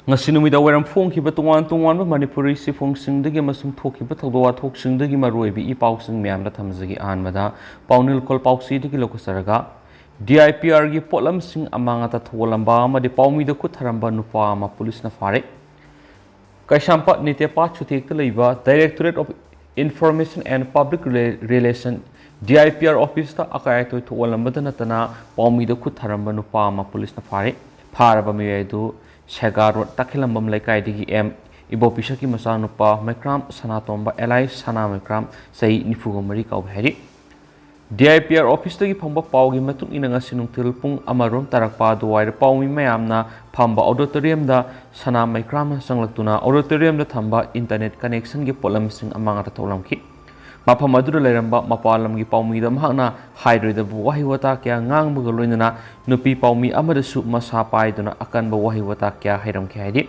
ngasi numida waram phongkhiba tongan manipuri sifungsingdagi masung thokhiba thogdo wathoksingdagi maroibi ipausing myamda thamjagi anmada paunil kol pausidagi lokasaraga DIPR gi polamsing amangata tholamba amadi paumida kutharamba nupa ama police na fare Kaishampa nitepa chuthekta leiba Directorate of Information and Public Relation DIPR office ta akaitoi tholambada natana paumida kutharamba nupa ama police na fare Faraba miyaidu Shagar Takilambam Laikai M. Ibopisaki Masanupa, Mekram, Sanatomba, Eli Sana Mekram, say Nifugomari Kaubheri. DIPR office to Pamba Paugi Matung in a Sinuntilpung Amarum Tarakpa, the wire Paumi Mayamna, Pamba Auditorium da Sana Mekram Sanglatuna, Auditorium the Tamba, Internet connection gi polamsing among the Tolamki. Mapa Madura Leramba, Mapalam gi Paumi the Mahana, Hydra the Wahiwata Kia Ngang Bugaluna, Nupi Paumi Amadasu Masapai, Dona Akan Bawahiwata Kia Hiram Kadi.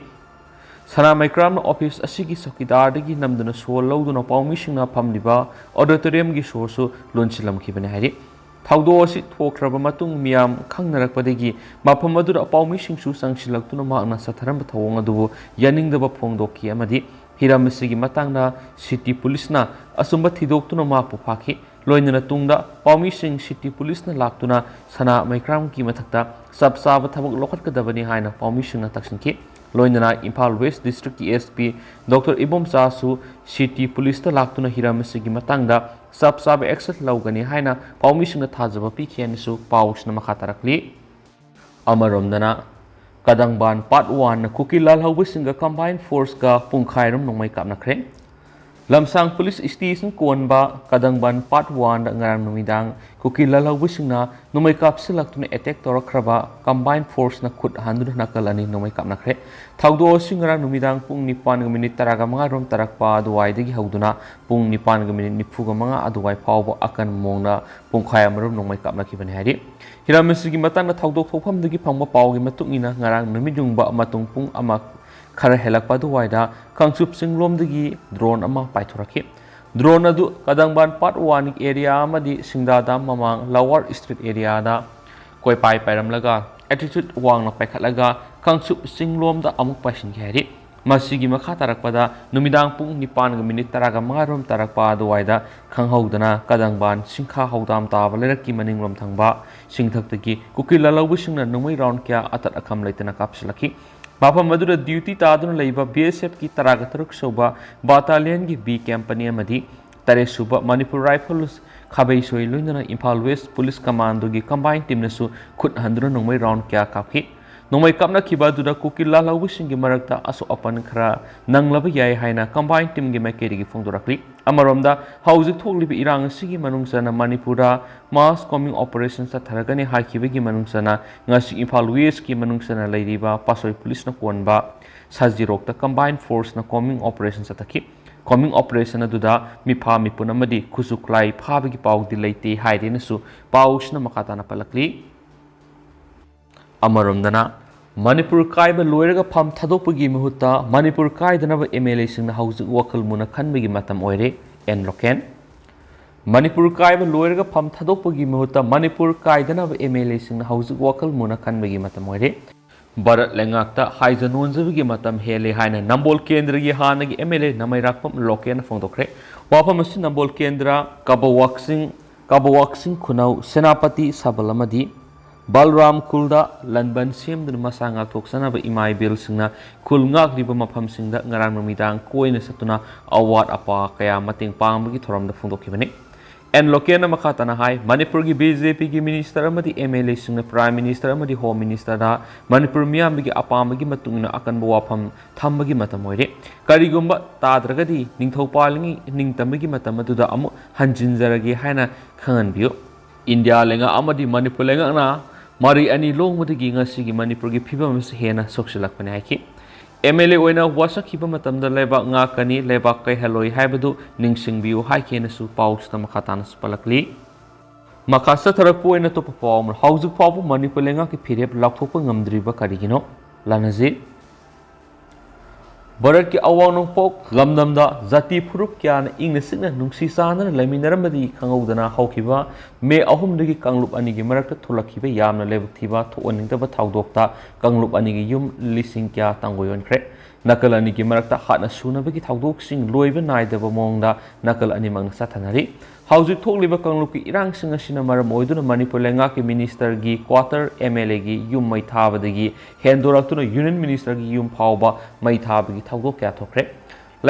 Sana Micram office Asiki Sakidardigi Namdana so low Dona Paumishina Pamdiba, Auditorium gi Source, Lunchilam Kibanari. Taudo sit for Krabamatung Miam, Kangarakpadegi, Mapa Madura Paumishing Su Sangshilak to Magna Sataram Tawangadu, Yanning the Bapong Doki Amadi. Hiramesigi matangna city police na asumba thidoktuno mapu phaki loinana tungda paumising city police na laktuna sana micram ki mathakta sabsaba thabak lokhat kadabani haina paumising na taksinki loinana Imphal West District SP Dr. Ibom Sasu city police na laktuna hiramesigi matangda sabsaba exit laugani haina paumising na thajaba pikhianisu paus na makhatarakli amaromdana Kadangban Part 1 Kukilal Haubisinga Combined Force ka Pungkhairam Nongmai Kapnakre Lamsang Police Station Kuanba Kadangban Part 1 Ngarang Numidang Kukilal Haubisingna Nongmai Kapsilak tuna attack torakraba Combined Force na Kut Handur Nakalani Nongmai Kapnakre Thaudo Singarang Numidang Pung Nipan minute taraga mga rom tarakpa aduwai digi hauduna Pung Nipan minute nipuga mga aduwai paubo akan mongna Pungkhayam rom Nongmai Kapnakibani hari Hiramesigi matang na thawdok thawpham dagi phangba pawgi matung ina ngarang namijungba matung pung ama khara helakpa duwaida khangsup singlom dagi drone ama paithoraki drone adu kadangban part 1 area amadi singdada mamang lower street area da koi pai pairam laga attitude wang na paikhatlaga khangsup singlom da amuk pasin khari masigi makha tarakpada numidang pung nipan ga minute taraga mangarom tarakpa duwaida khanghaudana kadangban singkha haudam taba leraki maningrom thangba singthaktagi kukila lawbusingna numai round kya atat akham leitana kapsilaki Bapa Madura duty tadun leiba BSF ki taraga taruk soba battalion ki B company amadi tare suba Manipur Rifles khabai soi luindana Imphal West Police Commando gi combined team nasu khut handru numai round kya kaphi Nomai kapna kiba duda kukila lawbusing gi marakta aso apan khara nanglaba yai haina combined team gi makeri gi phongdorakli amaromda hauzik thoklibi irang sigi manungsana Manipura mass combing operations ta tharagani haikibagi manungsana ngasi Imphal West ki manungsana leiriba pasoi police na konba sajirokta combined force na combing operations ta taki combing operation aduda mipha mipun amadi khusuklai phabagi pawdi leite haide nasu paus na makata na palakli Amaromdana Manipur Kaiba Loiraga Pam Tadopagi Muhuta Manipur Kaidanava MLA Singna House Wakal Muna Kanbigi Matam Oire and Loken Manipur Kaiba Loiraga Pam Tadopagi Muhuta Manipur Kaidanava MLA Singna House Wakal Muna Kanbigi Matam Oire Barat Lengakta Haiza Nunzavigi Matam Hele Haina Nambol Kendra Hanagi MLA Namairakpam Loken Fondokre Wapamasi Nambol Kendra Kabawaksing Kunau Senapati Sabalamadi Balram Kulda Lanban Sim the Masanga Toksana Imai Bill Singna Kulngak Riba Mapam Singda Ngaran Midang Koin Satuna Award Apa Kaya Mating Pambi Toram the Fundokimani and Lokena Makatana High Manipurgi BJP Minister Amadi MLA Singna Prime Minister Amadi Home Minister da Manipur Miamigi Apamagi Matuna Akan Buapam Tambagi Matamoide Karigumba Tadragadi Ningthopalingi Ningtamigi Matamatuda Amu Hanjinzaragi Hana Kanganbio India Lenga Amadi Manipur Lenga na Mari ani long mudagi ngasigi Manipur gi phibam se hena soksilakpani haiki MLA oina wasakhiba matamda lebak ngakani lebak kai haloi haibadu ningsingbiu haikena su paus na makhatana spalakli makasa tharakpu oina to pawm hauzuk pawu Manipur lenga ki phirep lakhokpa ngamdriba karigino lanaji ꯚꯥꯔꯠꯀꯤ ꯑꯋꯥꯡ ꯅꯣꯡꯄꯣꯛ ꯂꯝꯗꯝꯗ ꯖꯥꯇꯤ ꯐꯨꯔꯨꯞ ꯀꯌꯥꯅ ꯏꯪꯅ ꯆꯤꯛꯅ ꯅꯨꯡꯁꯤ ꯆꯥꯟꯅꯅ ꯂꯩꯃꯤꯟꯅꯔꯝꯕꯗꯒꯤ ꯈꯪꯍꯧꯗꯅ ꯍꯧꯈꯤꯕ ꯃꯦ 3ꯗꯒꯤ ꯀꯥꯡꯂꯨꯞ ꯑꯅꯤꯒꯤ ꯃꯔꯛꯇ ꯊꯣꯛꯂꯛꯈꯤꯕ ꯌꯥꯝꯅ ꯂꯥꯏꯕꯛ ꯊꯤꯕ ꯊꯣꯛꯍꯟꯅꯤꯡꯗꯕ ꯊꯧꯗꯣꯛꯇ ꯀꯥꯡꯂꯨꯞ ꯑꯅꯤꯒꯤ ꯌꯨꯝ ꯂꯤꯁꯤꯡ ꯀꯌꯥ ꯇꯥꯡꯒꯣꯏ ꯑꯣꯟꯈ꯭ꯔꯦ꯫ ꯅꯥꯀꯜ ꯑꯅꯤꯒꯤ ꯃꯔꯛꯇ ꯍꯥꯠꯅ ꯁꯨꯅꯕꯒꯤ ꯊꯧꯗꯣꯛꯁꯤꯡ ꯂꯣꯏꯕ ꯅꯥꯏꯗꯕ ꯃꯑꯣꯡꯗ ꯅꯥꯀꯜ ꯑꯅꯤꯃꯛꯅ ꯆꯠꯊꯅꯔꯤ꯫ ꯍꯧꯖꯤꯛ ꯊꯣꯛꯂꯤꯕ ꯀꯥꯡꯂꯨꯞꯀꯤ ꯏꯔꯥꯡꯁꯤꯡ ꯑꯁꯤꯅ ꯃꯔꯝ ꯑꯣꯏꯗꯨꯅ ꯃꯅꯤꯄꯨꯔ ꯂꯩꯉꯥꯛꯀꯤ ꯃꯤꯅꯤꯁꯇꯔꯒꯤ ꯀ꯭ꯋꯥꯇꯔ MLAꯒꯤ ꯌꯨꯝ ꯃꯩ ꯊꯥꯕꯗꯒꯤ ꯍꯦꯟꯗꯣꯔꯛꯇꯨꯅ ꯌꯨꯅꯤꯌꯟ ꯃꯤꯅꯤꯁꯇꯔꯒꯤ ꯌꯨꯝ ꯐꯥꯎꯕ ꯃꯩ ꯊꯥꯕꯒꯤ ꯊꯧꯗꯣꯛ ꯀꯌꯥ ꯊꯣꯛꯈ꯭ꯔꯦ꯫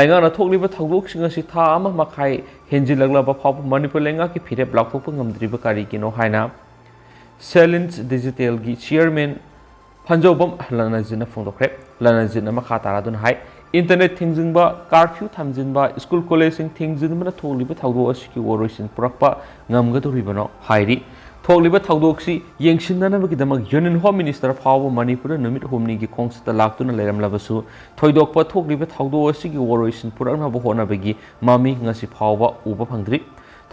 ꯂꯩꯉꯥꯛꯅ ꯊꯣꯛꯂꯤꯕ ꯊꯧꯗꯣꯛꯁꯤꯡ ꯑꯁꯤ ꯊꯥ ꯑꯃ ꯃꯈꯥꯏ ꯍꯦꯟꯖꯤꯜꯂꯛꯂꯕ ꯐꯥꯎꯕ ꯃꯅꯤꯄꯨꯔ ꯂꯩꯉꯥꯛꯀꯤ ꯐꯤꯔꯦꯞ ꯂꯥꯎꯊꯣꯛꯄ ꯉꯝꯗ꯭ꯔꯤꯕ ꯀꯔꯤꯒꯤꯅꯣ ꯍꯥꯏꯅ ꯁꯦꯂꯤꯟꯁ ꯗꯤꯖꯤꯇꯦꯜꯒꯤ ꯆꯤꯌꯔꯃꯦꯟ ꯐꯟꯖꯧꯕꯝ ꯂꯅꯖꯤꯠꯅ ꯐꯣꯡꯗꯣꯛꯈ꯭ꯔꯦ꯫ ꯂꯅꯖꯤꯠꯅ ꯃꯈꯥ ꯇꯥꯔꯗꯨꯅ ꯍꯥꯏ ꯏꯟꯇꯔꯅꯦꯠ ꯊꯤꯡꯖꯤꯟꯕ, ꯀꯥꯔꯐ꯭ꯌꯨ ꯊꯝꯖꯤꯟꯕ, ꯁ꯭ꯀꯨꯜ ꯀꯣꯂꯦꯖꯁꯤꯡ ꯊꯤꯡꯖꯤꯟꯕꯅ ꯊꯣꯛꯂꯤꯕ ꯊꯧꯗꯣꯛ ꯑꯁꯤꯒꯤ ꯋꯥꯔꯣꯏꯁꯤꯟ ꯄꯨꯔꯛꯄ ꯉꯝꯒꯗꯧꯔꯤꯕꯅꯣ ꯍꯥꯏꯔꯤ꯫ ꯊꯣꯛꯂꯤꯕ ꯊꯧꯗꯣꯛꯁꯤ ꯌꯦꯡꯁꯤꯟꯅꯅꯕꯒꯤꯗꯃꯛ ꯌꯨꯅꯤꯌꯟ ꯍꯣꯝ ꯃꯤꯅꯤꯁꯇꯔ ꯐꯥꯎꯕ ꯃꯅꯤꯄꯨꯔꯗ ꯅꯨꯃꯤꯠ ꯍꯨꯝꯅꯤꯒꯤ ꯈꯣꯡꯆꯠꯇ ꯂꯥꯛꯇꯨꯅ ꯂꯩꯔꯝꯂꯕꯁꯨ ꯊꯣꯏꯗꯣꯛꯄ ꯊꯣꯛꯂꯤꯕ ꯊꯧꯗꯣꯛ ꯑꯁꯤꯒꯤ ꯋꯥꯔꯣꯏꯁꯤꯟ ꯄꯨꯔꯛꯅꯕ ꯍꯣꯠꯅꯕꯒꯤ ꯃꯃꯤ ꯉꯁꯤ ꯐꯥꯎꯕ ꯎꯕ ꯐꯪꯗ꯭ꯔꯤ꯫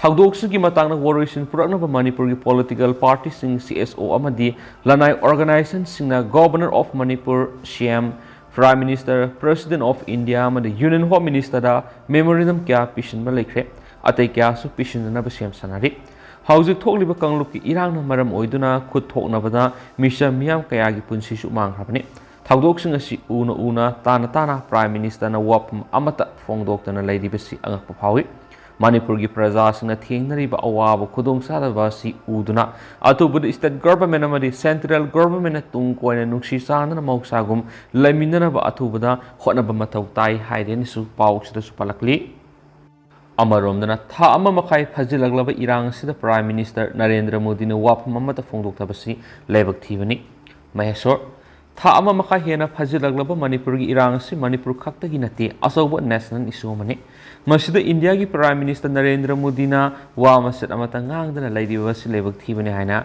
ꯊꯧꯗꯣꯛꯁꯤꯒꯤ ꯃꯇꯥꯡꯗ ꯋꯥꯔꯣꯏꯁꯤꯟ ꯄꯨꯔꯛꯅꯕ ꯃꯅꯤꯄꯨꯔꯒꯤ ꯄꯣꯂꯤꯇꯤꯀꯦꯜ ꯄꯥꯔꯇꯤꯁꯤꯡ, CSO ꯑꯃꯗꯤ ꯂꯅꯥꯏ ꯑꯣꯔꯒꯅꯥꯏꯖꯦꯁꯟꯁꯤꯡꯅ governor of Manipur, CM, prime minister, president of India ꯑꯃꯗꯤ ꯌꯨꯅꯤꯌꯟ ꯍꯣꯝ ꯃꯤꯅꯤꯁꯇꯔꯗ ꯃꯦꯃꯣꯔꯦꯟꯗꯝ ꯀꯌꯥ ꯄꯤꯁꯤꯟꯕ ꯂꯩꯈ꯭ꯔꯦ꯫ ꯑꯇꯩ ꯀꯌꯥꯁꯨ ꯄꯤꯁꯤꯟꯅꯅꯕ ꯁꯦꯝ ꯁꯥꯟꯅꯔꯤ꯫ ꯍꯧꯖꯤꯛ ꯊꯣꯛꯂꯤꯕ ꯀꯥꯡꯂꯨꯞꯀꯤ ꯏꯔꯥꯡꯅ ꯃꯔꯝ ꯑꯣꯏꯗꯨꯅ ꯈꯨꯠ ꯊꯣꯛꯅꯕꯗ ꯃꯤꯆꯝ ꯃꯤꯌꯥꯝ ꯀꯌꯥꯒꯤ ꯄꯨꯟꯁꯤꯁꯨ ꯃꯥꯡꯈ꯭ꯔꯕꯅꯤ꯫ ꯊꯧꯗꯣꯛꯁꯤꯡ ꯑꯁꯤ ꯎꯅ ꯇꯥꯅ ꯄ꯭ꯔꯥꯏꯝ ꯃꯤꯅꯤꯁꯇꯔꯅ ꯋꯥꯐꯝ ꯑꯃꯠꯇ ꯐꯣꯡꯗꯣꯛꯇꯅ ꯂꯩꯔꯤꯕꯁꯤ ꯑꯉꯛꯄ ꯐꯥꯎꯏ꯫ ꯃꯅꯤꯄꯨꯔꯒꯤ ꯄ꯭ꯔꯖꯥꯁꯤꯡꯅ ꯊꯦꯡꯅꯔꯤꯕ ꯑꯋꯥꯕ ꯈꯨꯗꯣꯡꯆꯥꯗꯕ ꯑꯁꯤ ꯎꯗꯨꯅ ꯑꯊꯨꯕꯗ ꯁ꯭ꯇꯦꯠ ꯒꯚꯔꯟꯃꯦꯟꯠ ꯑꯃꯗꯤ ꯁꯦꯟꯇ꯭ꯔꯦꯜ ꯒꯚꯔꯟꯃꯦꯟꯠꯅ ꯇꯨꯡ ꯀꯣꯏꯅ ꯅꯨꯡꯁꯤ ꯆꯥꯟꯅꯅ ꯃꯍꯧꯁꯥꯒꯨꯝ ꯂꯩꯃꯤꯟꯅꯅꯕ ꯑꯊꯨꯕꯗ ꯍꯣꯠꯅꯕ ꯃꯊꯧ ꯇꯥꯏ ꯍꯥꯏꯔꯦꯅꯁꯨ ꯄꯥꯎꯁꯤꯗꯁꯨ ꯄꯜꯂꯛꯂꯤ꯫ ꯑꯃꯔꯣꯝꯗꯅ ꯊꯥ ꯑꯃ ꯃꯈꯥꯏ ꯐꯥꯖꯤꯜꯂꯛꯂꯕ ꯏꯔꯥꯡ ꯑꯁꯤꯗ ꯄ꯭ꯔꯥꯏꯝ ꯃꯤꯅꯤꯁꯇꯔ ꯅꯔꯦꯟꯗ꯭ꯔ ꯃꯣꯗꯤꯅ ꯋꯥꯐꯝ ꯑꯃꯠꯇ ꯐꯣꯡꯗꯣꯛꯇꯕꯁꯤ ꯂꯥꯏꯕꯛ ꯊꯤꯕꯅꯤ꯫ ꯃꯍꯦꯁꯣꯔ, ꯊꯥ ꯑꯃ ꯃꯈꯥꯏ ꯍꯦꯟꯅ ꯐꯥꯖꯤꯜꯂꯛꯂꯕ ꯃꯅꯤꯄꯨꯔꯒꯤ ꯏꯔꯥꯡ ꯑꯁꯤ ꯃꯅꯤꯄꯨꯔ ꯈꯛꯇꯒꯤ ꯅꯠꯇꯦ, ꯑꯆꯧꯕ ꯅꯦꯁꯅꯦꯜ ꯏꯁꯨ ꯑꯃꯅꯤ꯫ ꯃꯁꯤꯗ ꯏꯟꯗꯤꯌꯥꯒꯤ ꯄ꯭ꯔꯥꯏꯝ ꯃꯤꯅꯤꯁꯇꯔ ꯅꯔꯦꯟꯗ꯭ꯔ ꯃꯣꯗꯤꯅ ꯋꯥ ꯃꯆꯦꯠ ꯑꯃꯠꯇ ꯉꯥꯡꯗꯅ ꯂꯩꯔꯤꯕꯁꯤ ꯂꯥꯏꯕꯛ ꯊꯤꯕꯅꯤ ꯍꯥꯏꯅ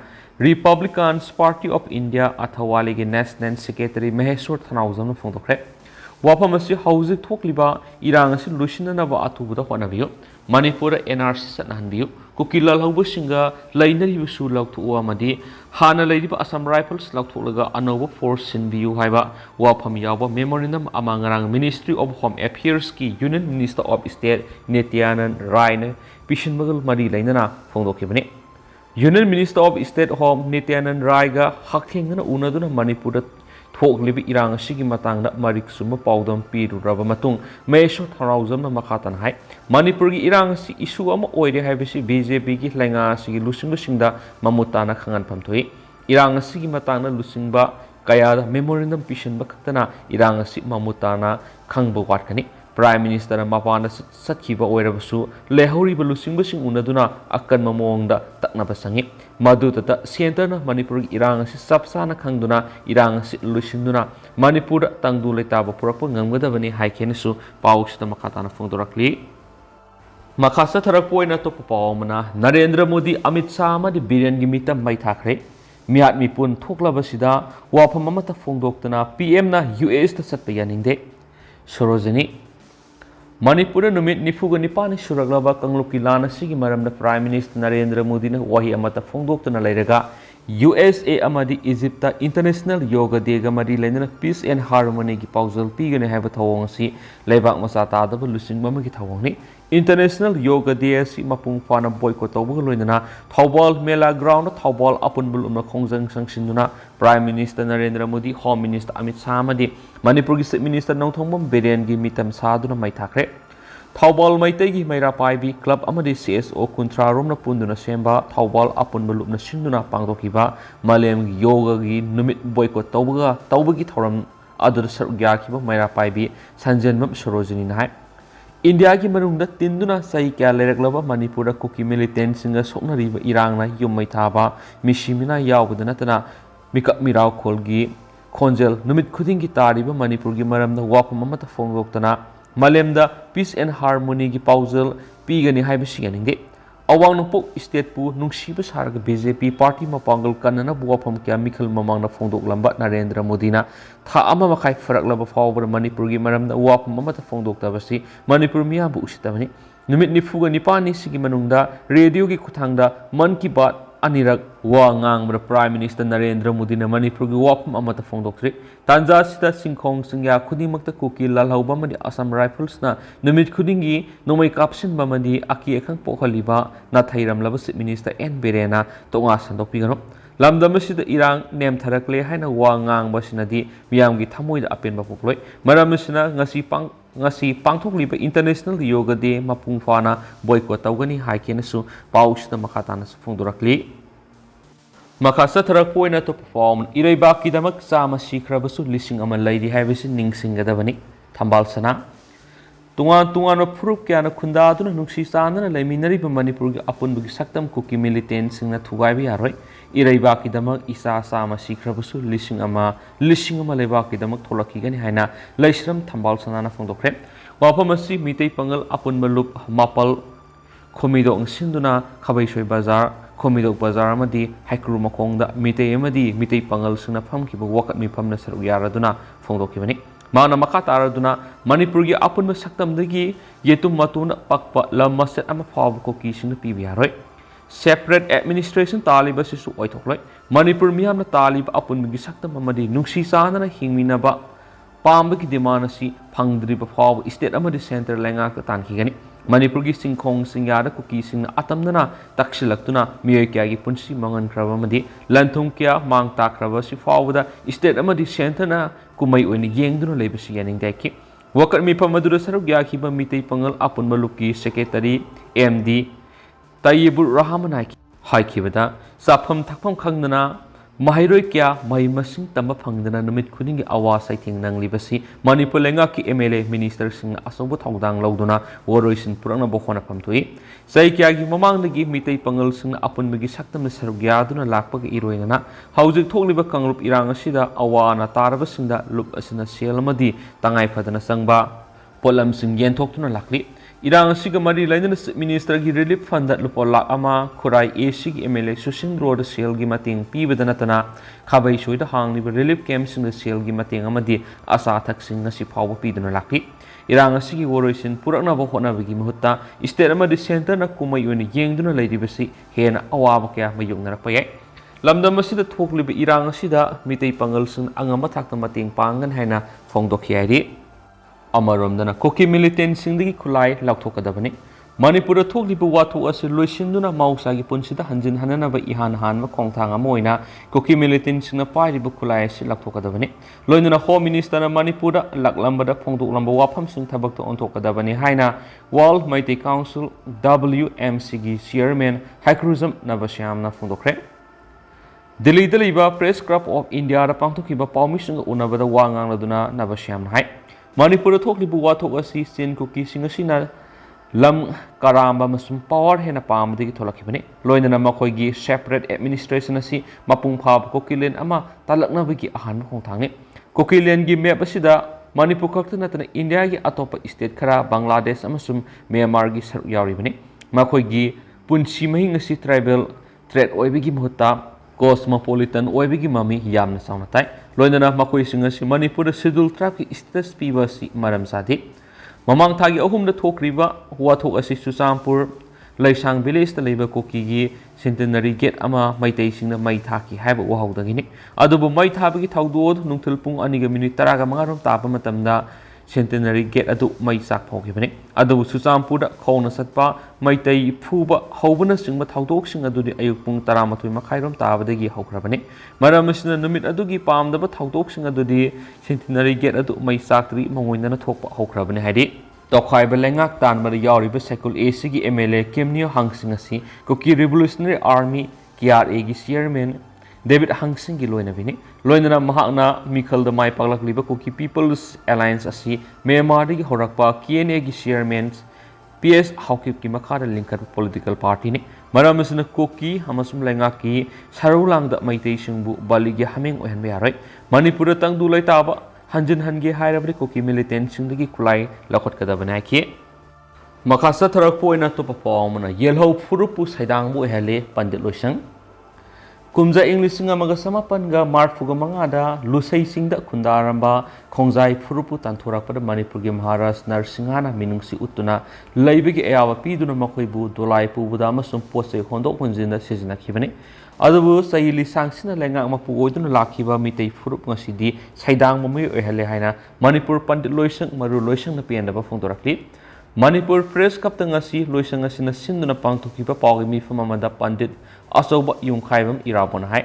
ꯔꯤꯄꯕ꯭ꯂꯤꯀꯥꯟꯁ ꯄꯥꯔꯇꯤ ꯑꯣꯐ ꯏꯟꯗꯤꯌꯥ ꯑꯊꯋꯥꯂꯤꯒꯤ ꯅꯦꯁꯅꯦꯜ ꯁꯦꯀ꯭ꯔꯦꯇꯔꯤ ꯃꯍꯦꯁꯣꯔ ꯊꯅꯥꯎꯖꯝꯅ ꯐꯣꯡꯗꯣꯛꯈ꯭ꯔꯦ꯫ ꯋꯥꯐꯝ ꯑꯁꯤ ꯍꯧꯖꯤꯛ ꯊꯣꯛꯂꯤꯕ ꯏꯔꯥꯡ ꯑꯁꯤ ꯂꯣꯏꯁꯤꯟꯅꯅꯕ ꯑꯊꯨꯕꯗ ꯍꯣꯠꯅꯕꯤꯌꯨ꯫ ꯃꯅꯤꯄꯨꯔꯗ NRC ꯆꯠꯅꯍꯟꯕꯤꯌꯨ꯫ ꯀꯨꯀꯤ ꯂꯥꯜꯍꯧꯕꯁꯤꯡꯒ ꯂꯩꯅꯔꯤꯕꯁꯨ ꯂꯧꯊꯣꯛꯎ ꯑꯃꯗꯤ ꯍꯥꯟꯅ ꯂꯩꯔꯤꯕ ꯑꯁꯥꯝ ꯔꯥꯏꯐꯜꯁ ꯂꯧꯊꯣꯛꯂꯒ ꯑꯅꯧꯕ ꯐꯣꯔꯁ ꯁꯤꯟꯕꯤꯌꯨ ꯍꯥꯏꯕ ꯋꯥꯐꯝ ꯌꯥꯎꯕ ꯃꯦꯃꯣꯔꯦꯟꯗꯝ ꯑꯃ ꯉꯔꯥꯡ ꯃꯤꯅꯤꯁꯇ꯭ꯔꯤ ꯑꯣꯐ ꯍꯣꯝ ꯑꯦꯐꯤꯌꯔꯁꯀꯤ union minister of state Nityananda ꯔꯥꯏꯅ ꯄꯤꯁꯤꯟꯕꯒ ꯃꯔꯤ ꯂꯩꯅꯅ ꯐꯣꯡꯗꯣꯛꯈꯤꯕꯅꯤ꯫ Union minister of state home Nityananda ꯔꯥꯏꯒ ꯍꯛꯊꯦꯡꯅꯅ ꯎꯅꯗꯨꯅ ꯃꯅꯤꯄꯨꯔꯗ ꯊꯣꯛꯂꯤꯕ ꯏꯔꯥꯡ ꯑꯁꯤꯒꯤ ꯃꯇꯥꯡꯗ ꯃꯔꯤꯛ ꯆꯨꯝꯕ ꯄꯥꯎꯗꯝ ꯄꯤꯔꯨꯔꯕ ꯃꯇꯨꯡ ꯃꯍꯦꯁꯣꯔ ꯊꯅꯥꯎꯖꯝꯅ ꯃꯈꯥ ꯇꯥꯅ ꯍꯥꯏ ꯃꯅꯤꯄꯨꯔꯒꯤ ꯏꯔꯥꯡ ꯑꯁꯤ ꯏꯁꯨ ꯑꯃ ꯑꯣꯏꯔꯦ ꯍꯥꯏꯕꯁꯤ BJPꯒꯤ ꯂꯩꯉꯥꯛ ꯑꯁꯤꯒꯤ ꯂꯨꯆꯤꯡꯕꯁꯤꯡꯗ ꯃꯃꯨꯠ ꯇꯥꯅ ꯈꯪꯍꯟꯐꯝ ꯊꯣꯛꯏ꯫ ꯏꯔꯥꯡ ꯑꯁꯤꯒꯤ ꯃꯇꯥꯡꯗ ꯂꯨꯆꯤꯡꯕ ꯀꯌꯥꯗ ꯃꯦꯃꯣꯔꯦꯟꯗꯝ ꯄꯤꯁꯤꯟꯕ ꯈꯛꯇꯅ ꯏꯔꯥꯡ ꯑꯁꯤ ꯃꯃꯨꯠ ꯇꯥꯅ ꯈꯪꯕ ꯋꯥꯠꯀꯅꯤ꯫ ꯄ꯭ꯔꯥꯏꯝ ꯃꯤꯅꯤꯁꯇꯔꯅ ꯃꯄꯥꯟꯗ ꯆꯠꯈꯤꯕ ꯑꯣꯏꯔꯕꯁꯨ ꯂꯩꯍꯧꯔꯤꯕ ꯂꯨꯆꯤꯡꯕꯁꯤꯡ ꯎꯅꯗꯨꯅ ꯑꯀꯟꯕ ꯃꯑꯣꯡꯗ ꯇꯛꯅꯕ ꯆꯪꯏ꯫ ꯃꯗꯨꯗꯇ ꯁꯦꯟꯇꯔꯅ ꯃꯅꯤꯄꯨꯔꯒꯤ ꯏꯔꯥꯡ ꯑꯁꯤ ꯆꯞ ꯆꯥꯅ ꯈꯪꯗꯨꯅ ꯏꯔꯥꯡ ꯑꯁꯤ ꯂꯣꯏꯁꯤꯟꯗꯨꯅ ꯃꯅꯤꯄꯨꯔꯗ ꯇꯪꯗꯨ ꯂꯩꯇꯥꯕ ꯄꯨꯔꯛꯄ ꯉꯝꯒꯗꯕꯅꯤ ꯍꯥꯏꯈꯤꯅꯁꯨ ꯄꯥꯎꯁꯤꯗ ꯃꯈꯥ ꯇꯥꯅ ꯐꯣꯡꯗꯣꯔꯛꯂꯤ꯫ ꯃꯈꯥ ꯆꯠꯊꯔꯛꯄ ꯑꯣꯏꯅ ꯑꯇꯣꯞꯄ ꯄꯥꯎ ꯑꯃꯅ ꯅꯔꯦꯟꯗ꯭ꯔ ꯃꯣꯗꯤ, ꯑꯃꯤꯠ ꯁꯥꯍ ꯑꯃꯗꯤ ꯕꯤꯔꯦꯟꯒꯤ ꯃꯤꯇꯝ ꯃꯩ ꯊꯥꯈ꯭ꯔꯦ꯫ ꯃꯤꯍꯥꯠ ꯃꯤꯄꯨꯟ ꯊꯣꯛꯂꯕꯁꯤꯗ ꯋꯥꯐꯝ ꯑꯃꯠꯇ ꯐꯣꯡꯗꯣꯛꯇꯅ PMꯅ USꯗ ꯆꯠꯄ ꯌꯥꯅꯤꯡꯗꯦ꯫ ꯁꯣꯔꯣꯖꯤꯅꯤ, ꯃꯅꯤꯄꯨꯔꯗ ꯅꯨꯃꯤꯠ 94ꯅꯤ ꯁꯨꯔꯛꯂꯕ ꯀꯥꯡꯂꯨꯞꯀꯤ ꯂꯥꯟ ꯑꯁꯤꯒꯤ ꯃꯔꯝꯗ ꯄ꯭ꯔꯥꯏꯝ ꯃꯤꯅꯤꯁꯇꯔ ꯅꯔꯦꯟꯗ꯭ꯔ ꯃꯣꯗꯤꯅ ꯋꯥꯍꯩ ꯑꯃꯠꯇ ꯐꯣꯡꯗꯣꯛꯇꯨꯅ ꯂꯩꯔꯒ USA ꯑꯃꯗꯤ ꯏꯖꯤꯞꯇ ꯏꯟꯇꯔꯅꯦꯁꯅꯦꯜ ꯌꯣꯒ ꯗꯦꯒ ꯃꯔꯤ ꯂꯩꯅꯅ ꯄꯤꯁ ꯑꯦꯟड ꯍꯥꯔꯃꯣꯅꯤꯒꯤ ꯄꯥꯎꯖꯦꯜ ꯄꯤꯒꯅꯤ ꯍꯥꯏꯕ ꯊꯧꯑꯣꯡ ꯑꯁꯤ ꯂꯩꯕꯥꯛ ꯃꯆꯥ ꯇꯥꯗꯕ ꯂꯨꯆꯤꯡꯕ ꯑꯃꯒꯤ ꯊꯧꯑꯣꯡꯅꯤ꯫ ꯏꯟꯇꯔꯅꯦꯁꯅꯦꯜ ꯌꯣꯒ ꯗꯦ ꯑꯁꯤ ꯃꯄꯨꯡ ꯐꯥꯅ ꯕꯣꯏꯀꯣꯠ ꯇꯧꯕꯒ ꯂꯣꯏꯅꯅ ꯊꯧꯕꯥꯜ ꯃꯦꯂꯥ ꯒ꯭ꯔꯥꯎꯟꯗ ꯊꯧꯕꯥꯜ ꯑꯄꯨꯟꯕ ꯂꯨꯞꯅ ꯈꯣꯡꯖꯪ ꯆꯪꯁꯤꯟꯗꯨꯅ prime minister Narendra Modi, home minister Amit Shah ꯑꯃꯗꯤ ꯃꯅꯤꯄꯨꯔꯒꯤ ꯆꯤꯐ ꯃꯤꯅꯤꯁꯇꯔ ꯅꯣꯡꯊꯣꯝꯕꯝ ꯕꯤꯔꯦꯟꯒꯤ ꯃꯤꯇꯝ ꯁꯥꯗꯨꯅ ꯃꯩ ꯊꯥꯈ꯭ꯔꯦ꯫ ꯊꯧꯕꯥꯜ ꯃꯩꯇꯩꯒꯤ ꯃꯩꯔꯥ ꯄꯥꯏꯕꯤ ꯀ꯭ꯂꯕ ꯑꯃꯗꯤ CSO 30ꯔꯣꯝꯅ ꯄꯨꯟꯗꯨꯅ ꯁꯦꯝꯕ ꯊꯧꯕꯥꯜ ꯑꯄꯨꯟꯕ ꯂꯨꯞꯅ ꯁꯤꯟꯗꯨꯅ ꯄꯥꯡꯊꯣꯛꯈꯤꯕ ꯃꯥꯂꯦꯝꯒꯤ ꯌꯣꯒꯒꯤ ꯅꯨꯃꯤꯠ ꯕꯣꯏꯀꯣꯠ ꯇꯧꯕꯒꯤ ꯊꯧꯔꯝ ꯑꯗꯨꯗ ꯁꯔꯨꯛ ꯌꯥꯈꯤꯕ ꯃꯩꯔꯥ ꯄꯥꯏꯕꯤ ꯁꯟꯖꯦꯟꯕꯝ ꯁꯣꯔꯣꯖꯤꯅꯤꯅ ꯍꯥꯏ ꯏꯟꯗꯤꯌꯥꯒꯤ ꯃꯅꯨꯡꯗ ꯇꯤꯟꯗꯨꯅ ꯆꯍꯤ ꯀꯌꯥ ꯂꯩꯔꯛꯂꯕ ꯃꯅꯤꯄꯨꯔꯗ ꯀꯨꯀꯤ ꯃꯤꯂꯤꯇꯦꯟꯠꯁꯤꯡꯒ ꯁꯣꯛꯅꯔꯤꯕ ꯏꯔꯥꯡꯅ ꯌꯨꯝ ꯃꯩ ꯊꯥꯕ, ꯃꯤꯁꯤ ꯃꯤꯅꯥ ꯌꯥꯎꯕꯗ ꯅꯠꯇꯅ ꯃꯤꯀꯞ ꯃꯤꯔꯥꯎꯈꯣꯜꯒꯤ ꯈꯣꯟꯖꯦꯜ ꯅꯨꯃꯤꯠ ꯈꯨꯗꯤꯡꯒꯤ ꯇꯥꯔꯤꯕ ꯃꯅꯤꯄꯨꯔꯒꯤ ꯃꯔꯝꯗ ꯋꯥꯐꯝ ꯑꯃꯠꯇ ꯐꯣꯡꯗꯣꯛꯇꯅ ꯃꯥꯂꯦꯝꯗ ꯄꯤꯁ ꯑꯦꯟड ꯍꯥꯔꯃꯣꯅꯤꯒꯤ ꯄꯥꯎꯖꯦꯜ ꯄꯤꯒꯅꯤ ꯍꯥꯏꯕꯁꯤ ꯌꯥꯅꯤꯡꯗꯦ꯫ ꯑꯋꯥꯡ ꯅꯣꯡꯄꯣꯛ ꯁ꯭ꯇꯦꯠꯄꯨ ꯅꯨꯡꯁꯤꯕ ꯁꯥꯔꯒ BJP ꯄꯥꯔꯇꯤ ꯃꯄꯥꯡꯒꯜ ꯀꯟꯅꯅꯕ ꯋꯥꯐꯝ ꯀꯌꯥ ꯃꯤꯈꯜ ꯃꯃꯥꯡꯗ ꯐꯣꯡꯗꯣꯛꯂꯝꯕ ꯅꯔꯦꯟꯗ꯭ꯔ ꯃꯣꯗꯤꯅ ꯊꯥ ꯑꯃ ꯃꯈꯥꯏ ꯐꯔꯛꯂꯕ ꯐꯥꯎꯕꯗ ꯃꯅꯤꯄꯨꯔꯒꯤ ꯃꯔꯝꯗ ꯋꯥꯐꯝ ꯑꯃꯠꯇ ꯐꯣꯡꯗꯣꯛꯇꯕꯁꯤ ꯃꯅꯤꯄꯨꯔ ꯃꯤꯌꯥꯝꯕꯨ ꯎꯁꯤꯠꯇꯕꯅꯤ꯫ ꯅꯨꯃꯤꯠ 94ꯅꯤꯁꯤꯒꯤ ꯃꯅꯨꯡꯗ ꯔꯦꯗꯤꯑꯣꯒꯤ ꯈꯨꯠꯊꯥꯡꯗ Mann Ki Baat anirak wa ngang Prime Minister Narendra Modi na Manipur gi wapam amata phongdokri tanja sida singkhong singya khudimakta kuki lalhauba madi Assam Rifles na numit khudingi nomai kapsin bamadi aki ekhang pokhaliba na thairam laba Minister N Birena tonga sandokpi gano lamdam sida irang nem tharakle haina wa ngang basinadi miyamgi thamoida apenba pokloi maram sina ngasi pangthokliba International Yoga Day mapung fana boycott tawgani haikenasu pausda makhatana phongdorakli makasa tharak poina to perform iraiba kidamak sama sikhrabasu lising aman laidi haibisi ningsinggadabani thambal sana tunga phurup kyana khunda duna nungsi sanana laiminari ba Manipur gi apunbugi saktam kuki militant singna thugaibi yaroi iraiba kidamak isa sama sikhrabasu lising ama laiba kidamak tholaki gani haina laisram thambal sana na phongdokre wapamasi mitei pangal apunbaluk mapal khomidong sinduna khabaisoi bazar khomidok bazar amadi haikru makongda mitei pangal singna phamkiba wakat mi phamna saru yaraduna phongdokibani mana makha taraduna Manipur gi apunba saktamdagi yetum matuna pakpa lamaset ama phaw ko kising pibi yaroi separate administration taliba sisu oithokloi Manipur miyamna taliba apunbi saktam amadi nungsi sanana hingminaba pambagi demand asi phangdriba phaw state amadi center lenga ka tankigani Manipur gi singkhong singyada kuki sing atamdana taksilaktuna miyoi kya gi punsi mangan kraba madi lanthum kya mang takraba si fawda state amadi center na kumai oini yengduna leibasi yaning daiki wakat mi pamadura saruk ya khiba mitei pangal apun maluki secretary MD Tayyibur Rahman haikibada sapham thakpham khangdana mahairoi kya mai masing tamba phangdana numit khudingi awa saithing nanglibasi Manipur lenga ki MLA minister sing asobu thongdang lauduna woroisin purangna bokhona phamtui sai kya gi mamangdagi mitei pangal sing apunbagi saktam sarugya duna lakpa gi iroinana haujik thokliba kangrup irang asida awa na taraba singda lup asina selamadi tangai phadana sangba polam sing yen thoktuna lakli irang asiga mari lainana minister gi relief fund that lupola ama khurai AC gi MLA Susin Road sale gi mating pibadana tana khabai soida hangni relief camp sing sale gi mating amadi asa thak sing ngasi phawba piduna lakli irang asigi woroisin purakna bo hona bagi mahutta state amadi center na kumai oni yengduna leidibasi hena awaba kya mayungna rakpayai lamdam asida thokliba irang asida mitei pangal sing angama thakta mating pangan haina phongdokhiari Amaromdana koki militant singdagi khulai laukthokadabani Manipur thokliba wathu ase loisinduna mausa gi punsida hanjin hanana ba ihan hanma khongthang ama oina koki militant singna pairiba khulai ase laukthokadabani loinana home minister na Manipur laklambada phongdoklamba wafam sing thabak to onthokadabani haina World Mighty Council WMC gi chairman Hakruzam Navasyamna phongdokre Delhi Daliba Press Club of India ra pangthokiba pawmising unabada wangang laduna Navasyamna hai Manipur thoklibu wathok asi sin kuki singasina lam karamba masum power hena pamdigi tholakibani loinana makhoi separate administration asi mapung phab kokilen ama talakna bagi ahan khongthangi kokilen gi map asida Manipur khakta natana India gi atopa state khara Bangladesh amasum Myanmar gi saru yaribani makhoi gi punsi mahi ngasi tribal threat oibigi mahutta cosmopolitan oibigi mami yamna saunatai loinana makoi singasi Manipur schedule tribe ki status pibasi maram sadi mamang thagi ahumda thokriba wathok asi Susampur laisang village ta leiba koki gi centenary gate ama maitei singna mai thaki haiba wahaudagini adubu mai thabagi thawdod nungthil pung aniga minute 10 ga mangarom tapa matamda centenary gate adu mai sak phokibani adu Susampur da khona satpa maitei phuba hobuna singba thawdok sing adudi ayuk pung 12 makhairom tabadagi hokrabani maramsina numit adugi pamdaba thawdok sing adudi centenary gate adu mai saktri mangoinana thokpa hokrabani haidi tokhaiba lengak tanmada yawriba sekul AC gi MLA Kemnio Hangsing asi Koki Revolutionary Army KRA gi chairman David Hangsing gi loina bini loinana mahakna mikhal da mai paglak liba Koki People's Alliance asi Myanmar gi horakpa KNA gi chairman PS Haukip ki makhara linkar political party ni maramsina Koki hamasum lenga ki sarulang da maitei singbu bali gi hameng ohan yarai Manipur tangdu lai taba hanjin hange hairabri Koki militant singdagi khulai lakhot kadabana ki makhasa tharak poina to perform na yelho furupu saidang bu hele pandit loisang ꯀꯨꯝꯖꯥ ꯏꯪ ꯂꯤꯁꯤꯡ ꯑꯃꯒ ꯆꯃꯥꯄꯟꯒ ꯃꯔꯐꯨꯒ ꯃꯉꯥꯗ ꯂꯨꯁꯩꯁꯤꯡꯗ ꯈꯨꯟꯗꯥꯔꯝꯕ ꯈꯣꯡꯖꯥꯏ ꯐꯨꯔꯨꯞꯄꯨ ꯇꯥꯟꯊꯣꯔꯛꯄꯗ ꯃꯅꯤꯄꯨꯔꯒꯤ ꯃꯍꯥꯔꯥꯖ ꯅꯔꯁꯤꯡꯍꯅ ꯃꯤꯅꯨꯡꯁꯤ ꯎꯠꯇꯨꯅ ꯂꯩꯕꯒꯤ ꯑꯌꯥꯕ ꯄꯤꯗꯨꯅ ꯃꯈꯣꯏꯕꯨ ꯗꯣꯂꯥꯏ ꯄꯨꯕꯗ ꯑꯃꯁꯨꯡ ꯄꯣꯠꯆꯩ ꯍꯣꯟꯗꯣꯛ ꯍꯣꯟꯖꯤꯟꯗ ꯁꯤꯖꯤꯟꯅꯈꯤꯕꯅꯤ ꯑꯗꯨꯕꯨ ꯆꯍꯤ ꯂꯤꯁꯥꯡꯁꯤꯅ ꯂꯩꯉꯥꯛ ꯃꯄꯨ ꯑꯣꯏꯗꯨꯅ ꯂꯥꯛꯈꯤꯕ ꯃꯤꯇꯩ ꯐꯨꯔꯨꯞ ꯉꯁꯤꯗꯤ ꯁꯩꯗꯥꯡꯕ ꯃꯤꯑꯣꯏ ꯑꯣꯏꯍꯜꯂꯦ ꯍꯥꯏꯅ ꯃꯅꯤꯄꯨꯔ ꯄꯟꯗꯤꯠ ꯂꯣꯏꯁꯪ ꯃꯔꯨ ꯂꯣꯏꯁꯪꯅ ꯄꯦꯟꯗꯕ ꯐꯣꯡꯗꯣꯔꯛꯂꯤ ꯃꯅꯤꯄꯨꯔ ꯄ꯭ꯔꯦꯁ ꯀꯞꯇ ꯉꯁꯤ ꯂꯣꯏꯁꯪ ꯑꯁꯤꯅ ꯁꯤꯟꯗꯨꯅ ꯄꯥꯡꯊꯣꯛꯈꯤꯕ ꯄꯥꯎꯒꯤ ꯃꯤꯐꯝ ꯑꯃꯗ ꯄꯟꯗꯤꯠ ꯑꯆꯧꯕ ꯌꯨꯝꯈꯥꯏꯕꯝ ꯏꯔꯥꯕꯣꯟꯅ ꯍꯥꯏ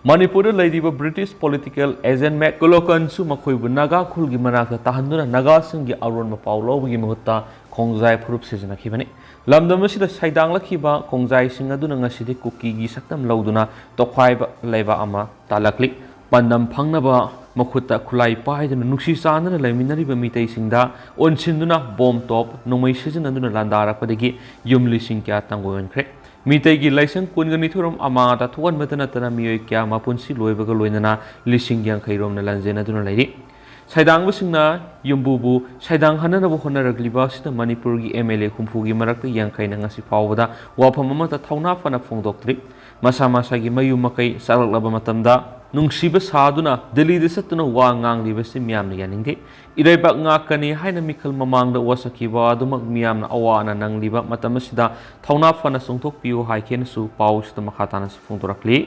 ꯃꯅꯤꯄꯨꯔꯗ ꯂꯩꯔꯤꯕ ꯕ꯭ꯔꯤꯇꯤꯁ ꯄꯣꯂꯤꯇꯤꯀꯦꯜ ꯑꯦꯖꯦꯟꯠ ꯃꯦꯛ ꯀꯨꯂꯣꯀꯟꯁꯨ ꯃꯈꯣꯏꯕꯨ ꯅꯥꯒꯥ ꯈꯨꯜꯒꯤ ꯃꯅꯥꯛꯇ ꯇꯥꯍꯟꯗꯨꯅ ꯅꯥꯒꯥꯁꯤꯡꯒꯤ ꯑꯔꯣꯟꯕ ꯄꯥꯎ ꯂꯧꯕꯒꯤ ꯃꯍꯨꯠꯇ ꯈꯣꯡꯖꯥꯏ ꯐꯨꯔꯨꯞ ꯁꯤꯖꯤꯟꯅꯈꯤꯕꯅꯤ ꯂꯝꯗꯝ ꯑꯁꯤꯗ ꯁꯩꯗꯥꯡꯂꯛꯈꯤꯕ ꯈꯣꯡꯖꯥꯏꯁꯤꯡ ꯑꯗꯨꯅ ꯉꯁꯤꯗꯤ ꯀꯨꯀꯤꯒꯤ ꯁꯛꯇꯝ ꯂꯧꯗꯨꯅ ꯇꯣꯈꯥꯏꯕ ꯂꯩꯕꯥꯛ ꯑꯃ ꯇꯥꯜꯂꯛꯂꯤ ꯄꯥꯟꯗꯝ ꯐꯪꯅꯕ ꯃꯈꯨꯠꯇ ꯈꯨꯠꯂꯥꯏ ꯄꯥꯏꯗꯨꯅ ꯅꯨꯡꯁꯤ ꯆꯥꯟꯅꯅ ꯂꯩꯃꯤꯟꯅꯔꯤꯕ ꯃꯤꯇꯩꯁꯤꯡꯗ ꯑꯣꯟꯁꯤꯟꯗꯨꯅ ꯕꯣꯝ ꯇꯣꯞ ꯅꯣꯡꯃꯩ ꯁꯤꯖꯤꯟꯅꯗꯨꯅ ꯂꯥꯟꯗꯥꯔꯛꯄꯗꯒꯤ ꯌꯨꯝ ꯂꯤꯁꯤꯡ ꯀꯌꯥ ꯇꯪꯒꯣꯏꯍꯟꯈ꯭ꯔꯦ ꯃꯤꯇꯩꯒꯤ ꯂꯥꯏꯁꯪ ꯀꯨꯟꯒ ꯅꯤꯊꯣꯏꯔꯣꯝ ꯑꯃꯥꯡ ꯊꯣꯛꯍꯟꯕꯇ ꯅꯠꯇꯅ ꯃꯤꯑꯣꯏ ꯀꯌꯥ ꯃꯄꯨꯟꯁꯤ ꯂꯣꯏꯕꯒ ꯂꯣꯏꯅꯅ ꯂꯤꯁꯤꯡ ꯌꯥꯡꯈꯩꯔꯣꯝꯅ ꯂꯥꯟꯖꯦꯟꯅꯗꯨꯅ ꯂꯩꯔꯤ ꯁꯩꯗꯥꯡꯕꯁꯤꯡꯅ ꯌꯨꯝꯕꯨꯕꯨ ꯁꯩꯗꯥꯡꯍꯟꯅꯅꯕ ꯍꯣꯠꯅꯔꯛꯂꯤꯕ ꯑꯁꯤꯗ ꯃꯅꯤꯄꯨꯔꯒꯤ MLA ꯍꯨꯝꯐꯨꯒꯤ ꯃꯔꯛꯇ ꯌꯥꯡꯈꯩꯅ ꯉꯁꯤ ꯐꯥꯎꯕꯗ ꯋꯥꯐꯝ ꯑꯃꯠꯇ ꯊꯧꯅꯥ ꯐꯅ ꯐꯣꯡꯗꯣꯛꯇ꯭ꯔꯤ ꯃꯁꯥ ꯃꯁꯥꯒꯤ ꯃꯌꯨꯝ ꯃꯀꯩ ꯆꯥꯛꯂꯛꯂꯕ ꯃꯇꯝꯗ ꯅꯨꯡꯁꯤꯕ ꯁꯥꯗꯨꯅ ꯗꯦꯜꯂꯤꯗ ꯆꯠꯇꯨꯅ ꯋꯥ ꯉꯥꯡꯂꯤꯕꯁꯤ ꯃꯤꯌꯥꯝꯅ ꯌꯥꯅꯤꯡꯗꯦ ꯏꯔꯩꯕꯥꯛ ꯉꯥꯛꯀꯅꯤ ꯍꯥꯏꯅ ꯃꯤꯈꯜ ꯃꯃꯥꯡꯗ ꯋꯥꯁꯛꯈꯤꯕ ꯑꯗꯨꯃꯛ ꯃꯤꯌꯥꯝꯅ ꯑꯋꯥ ꯑꯅꯥ ꯅꯪꯂꯤꯕ ꯃꯇꯝ ꯑꯁꯤꯗ ꯊꯧꯅꯥ ꯐꯅ ꯆꯣꯡꯊꯣꯛꯄꯤꯌꯨ ꯍꯥꯏꯈꯤꯅꯁꯨ ꯄꯥꯎꯁꯤꯗ ꯃꯈꯥ ꯇꯥꯅ ꯐꯣꯡꯗꯣꯔꯛꯂꯤ